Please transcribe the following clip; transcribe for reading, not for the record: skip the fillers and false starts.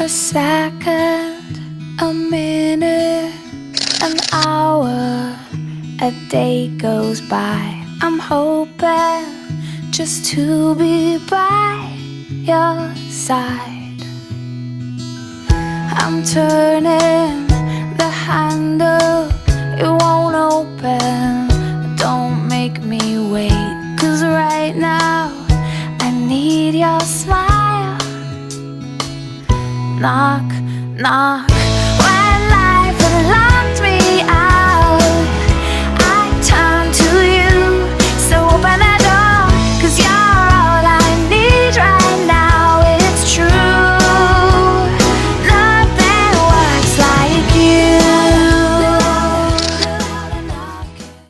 A second, a minute, an hour, a day goes by. I'm hoping just to be by your side. I'm turning the handle, it won't open. Don't make me wait, 'cause right now I need your smile. Knock, knock.